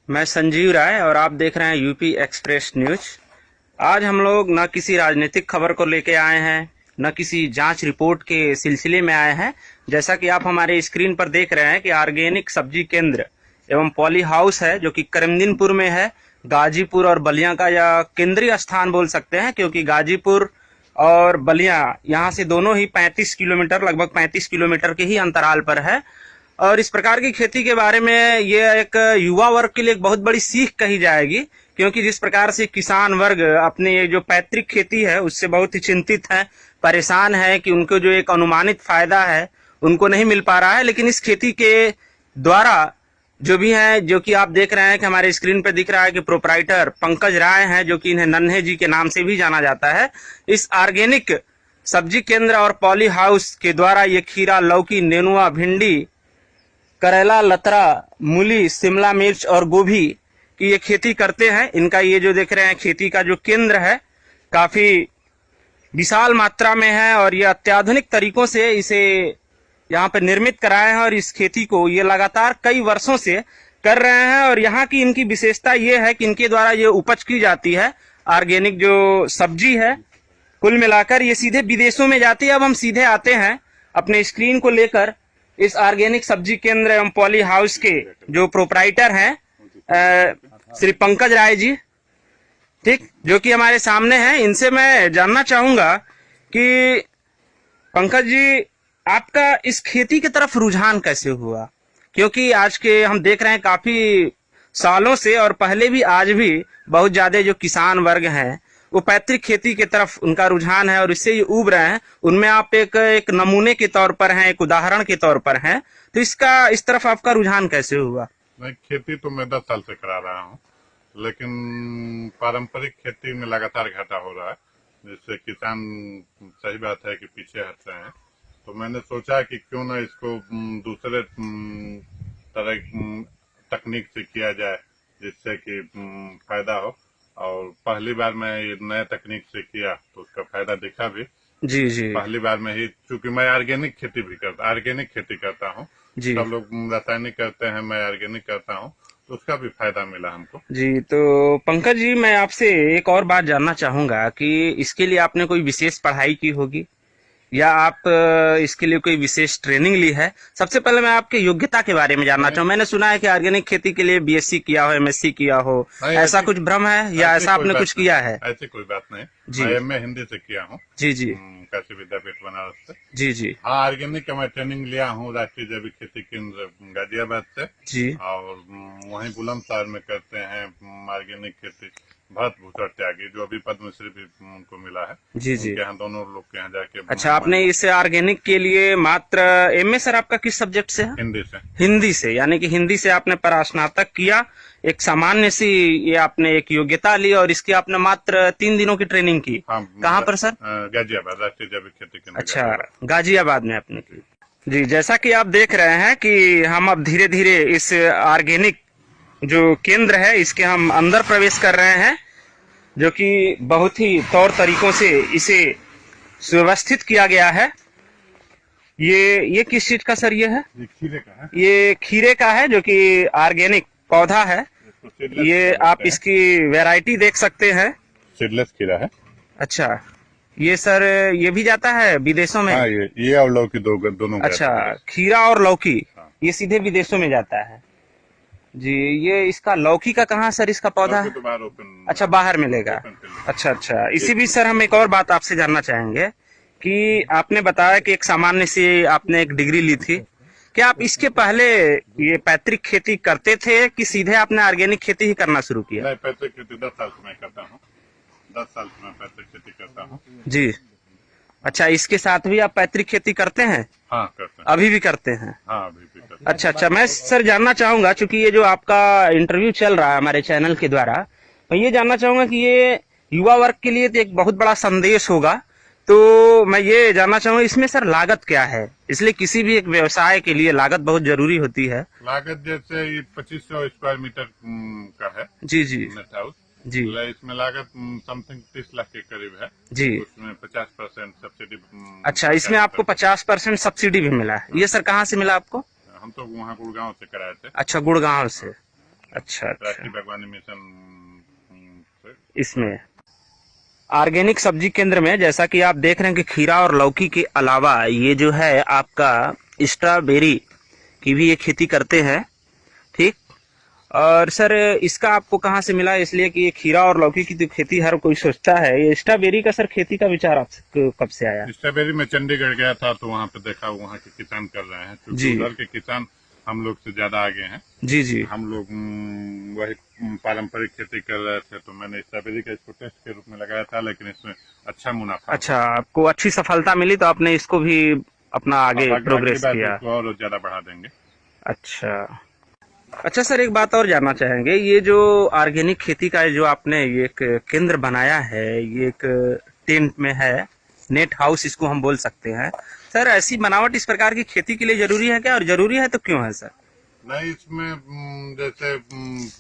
मैं संजीव राय और आप देख रहे हैं यूपी एक्सप्रेस न्यूज। आज हम लोग न किसी राजनीतिक खबर को लेके आए हैं, न किसी जांच रिपोर्ट के सिलसिले में आए हैं। जैसा कि आप हमारे स्क्रीन पर देख रहे हैं कि ऑर्गेनिक सब्जी केंद्र एवं पॉली हाउस है जो कि करीमदीनपुर में है। गाजीपुर और बलिया का यह केंद्रीय स्थान बोल सकते हैं, क्योंकि गाजीपुर और बलिया यहाँ से दोनों ही 35 किलोमीटर, लगभग 35 किलोमीटर के ही अंतराल पर है। और इस प्रकार की खेती के बारे में ये एक युवा वर्ग के लिए एक बहुत बड़ी सीख कही जाएगी, क्योंकि जिस प्रकार से किसान वर्ग अपने ये जो पैतृक खेती है उससे बहुत ही चिंतित है, परेशान है कि उनको जो एक अनुमानित फायदा है उनको नहीं मिल पा रहा है। लेकिन इस खेती के द्वारा जो भी है, जो कि आप देख रहे हैं कि हमारे स्क्रीन पर दिख रहा है कि प्रोपराइटर पंकज राय हैं, जो कि इन्हें नन्हे जी के नाम से भी जाना जाता है। इस ऑर्गेनिक सब्जी केंद्र और पॉली हाउस के द्वारा ये खीरा, लौकी, नेनुआ, भिंडी, करेला, लतरा, मूली, शिमला मिर्च और गोभी की ये खेती करते हैं। इनका ये जो देख रहे हैं खेती का जो केंद्र है काफी विशाल मात्रा में है और ये अत्याधुनिक तरीकों से इसे यहाँ पे निर्मित कराए हैं और इस खेती को ये लगातार कई वर्षों से कर रहे हैं। और यहाँ की इनकी विशेषता ये है कि इनके द्वारा ये उपज की जाती है ऑर्गेनिक जो सब्जी है, कुल मिलाकर ये सीधे विदेशों में जाती है। अब हम सीधे आते हैं अपने स्क्रीन को लेकर इस ऑर्गेनिक सब्जी केंद्र एवं पॉली हाउस के जो प्रोपराइटर हैं श्री पंकज राय जी, ठीक, जो कि हमारे सामने हैं। इनसे मैं जानना चाहूंगा कि पंकज जी, आपका इस खेती की तरफ रुझान कैसे हुआ? क्योंकि आज के हम देख रहे हैं काफी सालों से और पहले भी आज भी बहुत ज्यादा जो किसान वर्ग हैं वो पैतृक खेती की तरफ उनका रुझान है और इससे ये उब रहे हैं। उनमें आप एक नमूने के तौर पर हैं, एक उदाहरण के तौर पर हैं। तो इस तरफ आपका रुझान कैसे हुआ? मैं खेती तो मैं 10 साल से करा रहा हूँ, लेकिन पारंपरिक खेती में लगातार घाटा हो रहा है, जिससे किसान, सही बात है कि पीछे हट रहे हैं। तो मैंने सोचा कि क्यों ना इसको दूसरे तरह तकनीक से किया जाए जिससे कि फायदा हो। और पहली बार मैं ये नया तकनीक से किया तो उसका फायदा दिखा भी। जी जी। पहली बार में ही, चूंकि मैं ऑर्गेनिक खेती करता हूँ। सब लोग रासायनिक करते हैं, मैं ऑर्गेनिक करता हूँ, तो उसका भी फायदा मिला हमको। जी, तो पंकज जी, मैं आपसे एक और बात जानना चाहूंगा कि इसके लिए आपने कोई विशेष पढ़ाई की होगी या आप इसके लिए कोई विशेष ट्रेनिंग ली है? सबसे पहले मैं आपके योग्यता के बारे में जानना चाहूँ। मैंने सुना है कि ऑर्गेनिक खेती के लिए बीएससी किया हो, एमएससी किया हो, ऐसा कुछ भ्रम है या ऐसा आपने कुछ किया है? ऐसी कोई बात नहीं जी। मैं एमए हिंदी से किया हूँ। जी जी। काशी विद्यापीठ बनारस से। जी जी। हाँ, ऑर्गेनिक का मैं ट्रेनिंग लिया हूँ राष्ट्रीय जैविक खेती केंद्र गाजियाबाद से। जी। और वहीं बुलंदशहर में करते हैं ऑर्गेनिक खेती भरत भूषण त्यागी, जो अभी पद्मश्री भी उनको मिला है। जी जी। उनके यहाँ दोनों लोग के यहाँ जाके। अच्छा, आपने इस ऑर्गेनिक के लिए मात्र एमए सर आपका किस सब्जेक्ट से है? हिंदी से। हिंदी से, यानी कि हिंदी से आपने परास्नातक किया, एक सामान्य सी ये आपने एक योग्यता ली और इसकी आपने मात्र 3 दिनों की ट्रेनिंग की। हाँ, कहाँ पर सर? गाजियाबाद, राष्ट्रीय जैविक खेती केंद्र। अच्छा, गाजियाबाद में आपने की। जी, जैसा कि आप देख रहे हैं कि हम अब धीरे धीरे इस ऑर्गेनिक जो केंद्र है इसके हम अंदर प्रवेश कर रहे हैं, जो कि बहुत ही तौर तरीकों से इसे सुव्यवस्थित किया गया है। ये किस चीज का सर? ये है, ये खीरे का है। ये खीरे का है, जो कि ऑर्गेनिक पौधा है। ये आप इसकी वैरायटी देख सकते हैं, सीडलेस खीरा है। अच्छा, ये सर ये भी जाता है विदेशों में? हाँ, ये और लौकी दोनों। अच्छा, खीरा और लौकी ये सीधे विदेशों में जाता है जी। ये इसका लौकी का कहाँ सर इसका पौधा है? तो अच्छा, बाहर मिलेगा। अच्छा अच्छा। इसी बीच सर हम एक और बात आपसे जानना चाहेंगे कि आपने बताया कि एक सामान्य से आपने एक डिग्री ली थी। क्या आप इसके पहले ये पैतृक खेती करते थे कि सीधे आपने ऑर्गेनिक खेती ही करना शुरू किया? नहीं, पैतृक खेती 10 साल से मैं करता हूँ। 10 साल से मैं पैतृक खेती करता हूँ जी। अच्छा, इसके साथ भी आप पैतृक खेती करते हैं? हाँ, करते हैं। अभी भी करते हैं? हाँ, अभी भी करते हैं। अच्छा अच्छा। मैं सर जानना चाहूंगा, चूंकि ये जो आपका इंटरव्यू चल रहा है हमारे चैनल के द्वारा, मैं ये जानना चाहूंगा कि ये युवा वर्ग के लिए तो एक बहुत बड़ा संदेश होगा। तो मैं ये जानना चाहूंगा इसमें सर लागत क्या है? इसलिए किसी भी एक व्यवसाय के लिए लागत बहुत जरूरी होती है। लागत जैसे ये 2500 स्क्वायर मीटर का है। जी जी नेट हाउस जी। इसमें लागत समथिंग 30 लाख के करीब है जी। उसमें 50% सब्सिडी। अच्छा, इसमें आपको 50% सब्सिडी भी मिला है? ये सर कहाँ से मिला आपको? हम तो वहाँ गुड़गांव से कराए थे। अच्छा, गुड़गांव से। अच्छा अच्छा, राष्ट्रीय बागवानी मिशन से। इसमें ऑर्गेनिक सब्जी केंद्र में जैसा कि आप देख रहे हैं कि खीरा और लौकी के अलावा ये जो है आपका स्ट्रॉबेरी की भी ये खेती करते हैं, ठीक। और सर इसका आपको कहाँ से मिला, इसलिए कि ये खीरा और लौकी की तो खेती हर कोई सोचता है, ये स्ट्रॉबेरी का सर खेती का विचार आपको कब से आया? स्ट्रॉबेरी में चंडीगढ़ गया था तो वहाँ पे देखा, वहाँ के किसान कर रहे हैं, जी। क्योंकि उधर के किसान हम लोग से ज्यादा आगे हैं। जी जी। हम लोग वही पारंपरिक खेती कर रहे थे, तो मैंने स्ट्रॉबेरी का इसको टेस्ट के रूप में लगाया था, लेकिन इसमें अच्छा मुनाफा अच्छा, आपको अच्छी सफलता मिली तो आपने इसको भी अपना आगे प्रोग्रेस किया। इसको और ज्यादा बढ़ा देंगे। अच्छा अच्छा सर, एक बात और जानना चाहेंगे, ये जो ऑर्गेनिक खेती का जो आपने ये एक केंद्र बनाया है, ये एक टेंट में है, नेट हाउस इसको हम बोल सकते हैं सर, ऐसी बनावट इस प्रकार की खेती के लिए जरूरी है क्या, और जरूरी है तो क्यों है सर? नहीं, इसमें जैसे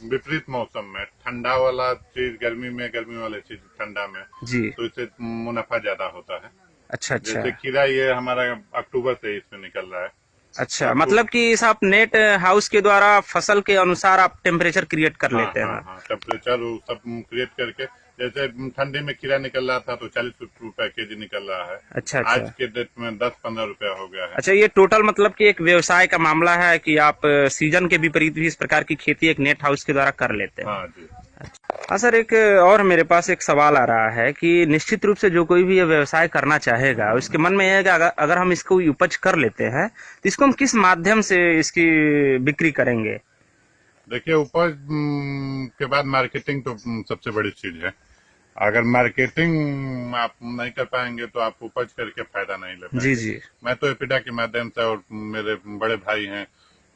विपरीत मौसम में ठंडा वाला चीज गर्मी में, गर्मी वाली चीज ठंडा में, जी। तो इससे मुनाफा ज्यादा होता है। अच्छा अच्छा। जैसे खीरा ये हमारा अक्टूबर से इसमें निकल रहा है। अच्छा, मतलब कि इस आप नेट हाउस के द्वारा फसल के अनुसार आप टेम्परेचर क्रिएट कर लेते हैं? हाँ, टेम्परेचर सब क्रिएट करके, जैसे ठंडी में खीरा निकल रहा था तो 40 रुपए केजी निकल रहा है। अच्छा अच्छा। आज के डेट में 10-15 रुपया हो गया है। अच्छा, ये टोटल मतलब कि एक व्यवसाय का मामला है कि आप सीजन के विपरीत भी इस प्रकार की खेती एक नेट हाउस के द्वारा कर लेते हैं? हाँ जी। हाँ सर, एक और मेरे पास एक सवाल आ रहा है कि निश्चित रूप से जो कोई भी ये व्यवसाय करना चाहेगा उसके मन में यह है कि अगर हम इसको उपज कर लेते हैं तो इसको हम किस माध्यम से इसकी बिक्री करेंगे? देखिए, उपज के बाद मार्केटिंग तो सबसे बड़ी चीज है। अगर मार्केटिंग आप नहीं कर पाएंगे तो आप उपज करके फायदा नहीं ले पाएंगे। जी जी। मैं तो एपिडा के माध्यम से, और मेरे बड़े भाई हैं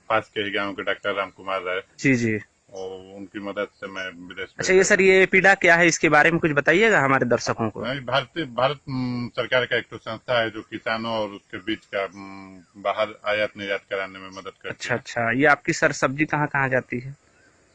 पास के ही गांव के डॉक्टर राम कुमार राय, जी जी। और उनकी मदद से मैं विदेश में। अच्छा, ये सर ये एपिडा क्या है, इसके बारे में कुछ बताइएगा हमारे दर्शकों को। नहीं, भारत सरकार का एक तो संस्था है जो किसानों और उसके बीच का बाहर आयात निर्यात कराने में मदद करती है। अच्छा अच्छा, ये आपकी सर सब्जी कहाँ कहाँ जाती है?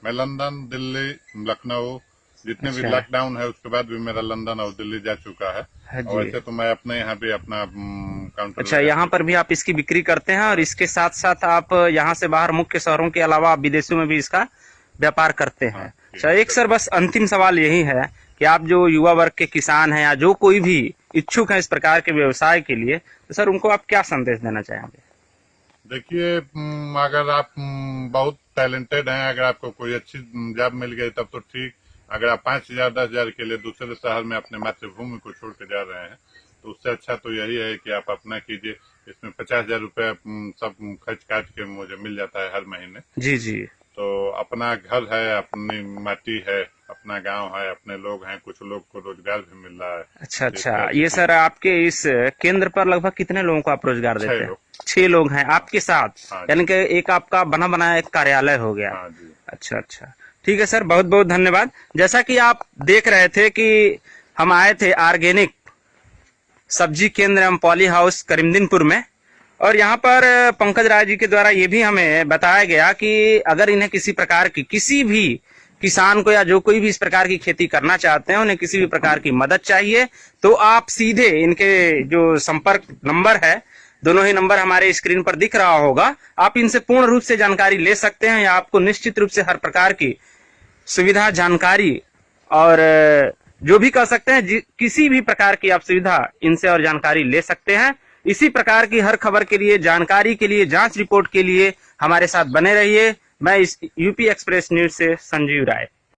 मैं लंदन, दिल्ली, लखनऊ, जितने भी अच्छा। लॉकडाउन है उसके बाद भी मेरा लंदन और दिल्ली जा चुका है। हाँ जी। और वैसे तो मैं अपने यहाँ पे अपना काउंटर। अच्छा, यहाँ पर भी आप इसकी बिक्री करते हैं, और इसके साथ साथ आप यहाँ से बाहर मुख्य शहरों के अलावा आप विदेशों में भी इसका व्यापार करते हैं? अच्छा, एक सर बस अंतिम सवाल यही है कि आप जो युवा वर्ग के किसान हैं या जो कोई भी इच्छुक है इस प्रकार के व्यवसाय के लिए, तो सर उनको आप क्या संदेश देना चाहेंगे? देखिए, अगर आप बहुत टैलेंटेड हैं, अगर आपको कोई अच्छी जॉब मिल गई तब तो ठीक। अगर आप 5,000 10,000 के लिए दूसरे शहर में अपने मातृभूमि को छोड़ के जा रहे हैं तो उससे अच्छा तो यही है कि आप अपना कीजिए। इसमें 50,000 रुपये सब खर्च काट के मुझे मिल जाता है हर महीने। जी जी। तो अपना घर है, अपनी माटी है, अपना गांव है, अपने लोग हैं, कुछ लोग को रोजगार भी मिल रहा है। अच्छा अच्छा, ये सर आपके इस केंद्र पर लगभग कितने लोगों को आप रोजगार देते हैं? 6 लोग हैं आपके साथ? हाँ, यानी कि एक आपका बना बनाया एक कार्यालय हो गया। हाँ जी। अच्छा अच्छा, ठीक है सर, बहुत बहुत धन्यवाद। जैसा कि आप देख रहे थे कि हम आए थे ऑर्गेनिक सब्जी केंद्र एवं पॉली हाउस करीमदीनपुर में, और यहाँ पर पंकज राय जी के द्वारा ये भी हमें बताया गया कि अगर इन्हें किसी प्रकार की, किसी भी किसान को या जो कोई भी इस प्रकार की खेती करना चाहते हैं, उन्हें किसी भी प्रकार की मदद चाहिए तो आप सीधे इनके जो संपर्क नंबर है, दोनों ही नंबर हमारे स्क्रीन पर दिख रहा होगा, आप इनसे पूर्ण रूप से जानकारी ले सकते हैं, या आपको निश्चित रूप से हर प्रकार की सुविधा, जानकारी और जो भी कर सकते हैं, किसी भी प्रकार की आप सुविधा इनसे और जानकारी ले सकते हैं। इसी प्रकार की हर खबर के लिए, जानकारी के लिए, जांच रिपोर्ट के लिए हमारे साथ बने रहिए। मैं इस यूपी एक्सप्रेस न्यूज से संजीव राय।